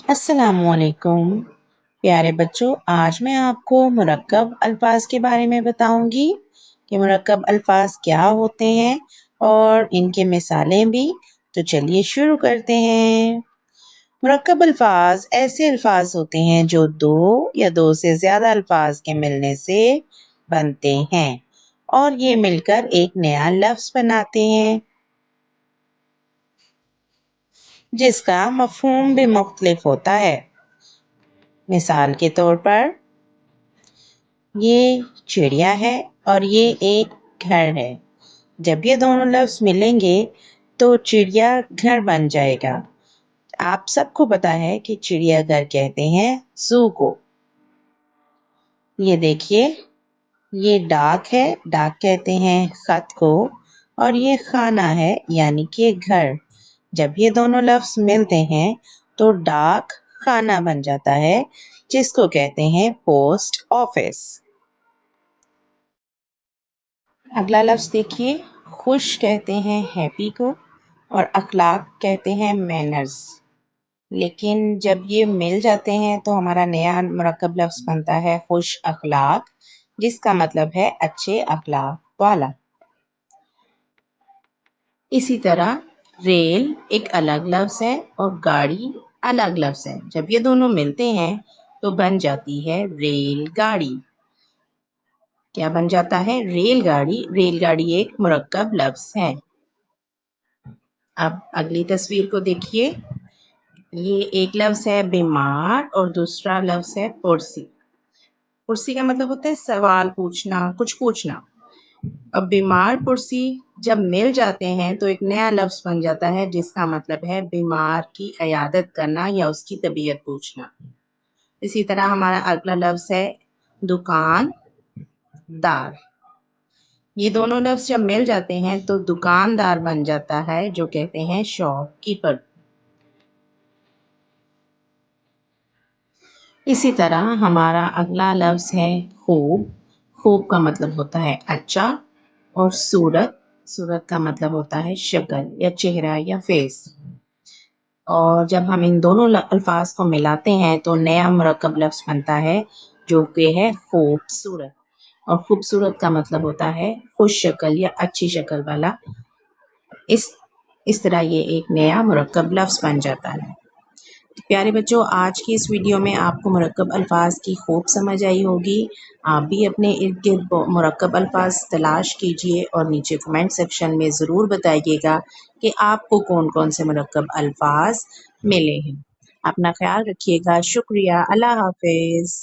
अस्सलामुअलैकुम प्यारे बच्चों, आज मैं आपको मुरक्कब अल्फाज के बारे में बताऊंगी कि मुरक्कब अल्फाज क्या होते हैं और इनके मिसालें भी। तो चलिए शुरू करते हैं। मुरक्कब अल्फाज ऐसे अल्फाज होते हैं जो दो या दो से ज्यादा अल्फाज के मिलने से बनते हैं और ये मिलकर एक नया लफ्ज बनाते हैं जिसका मफहूम भी मुख्तलिफ होता है। मिसाल के तौर पर ये चिड़िया है और ये एक घर है। जब ये दोनों लफ्ज मिलेंगे तो चिड़िया घर बन जाएगा। आप सबको पता है कि चिड़ियाघर कहते हैं जू को। ये देखिए, ये डाक है, डाक कहते हैं खत को। और ये खाना है यानी कि घर। जब ये दोनों लफ्ज मिलते हैं तो डाक खाना बन जाता है जिसको कहते हैं पोस्ट ऑफिस। अगला लफ्ज देखिए, खुश कहते हैं हैप्पी को और अखलाक कहते हैं मैनर्स। लेकिन जब ये मिल जाते हैं तो हमारा नया मुरक्कब लफ्ज बनता है खुश अखलाक, जिसका मतलब है अच्छे अखलाक वाला। इसी तरह रेल एक अलग लफ्ज है और गाड़ी अलग लफ्ज है। जब ये दोनों मिलते हैं तो बन जाती है रेलगाड़ी। क्या बन जाता है? रेलगाड़ी। रेलगाड़ी एक मुरक्कब लफ्ज है। अब अगली तस्वीर को देखिए। ये एक लफ्ज है बीमार और दूसरा लफ्ज है पुरसी। पुरसी का मतलब होता है सवाल पूछना, कुछ पूछना। अब बीमार पुरसी जब मिल जाते हैं तो एक नया लफ्ज बन जाता है जिसका मतलब है बीमार की इयादत करना या उसकी तबीयत पूछना। इसी तरह हमारा अगला लफ्ज है दुकानदार। ये दोनों लफ्ज जब मिल जाते हैं तो दुकानदार बन जाता है, जो कहते हैं शॉपकीपर। इसी तरह हमारा अगला लफ्ज है खूब। खूब का मतलब होता है अच्छा। और सूरत, सूरत का मतलब होता है शक्ल या चेहरा या फेस। और जब हम इन दोनों अल्फाज को मिलाते हैं तो नया मुरक्कब लफ्ज बनता है जो कि है खूबसूरत। और खूबसूरत का मतलब होता है खुश शक्ल या अच्छी शक्ल वाला। इस इस तरह ये एक नया मुरक्कब लफ्ज बन जाता है। प्यारे बच्चों, आज की इस वीडियो में आपको मुरक्कब अल्फाज की खूब समझ आई होगी। आप भी अपने इर्द गिर्द मुरक्कब अल्फाज तलाश कीजिए और नीचे कमेंट सेक्शन में ज़रूर बताइएगा कि आपको कौन कौन से मुरक्कब अल्फाज मिले हैं। अपना ख्याल रखिएगा। शुक्रिया। अल्लाह हाफिज।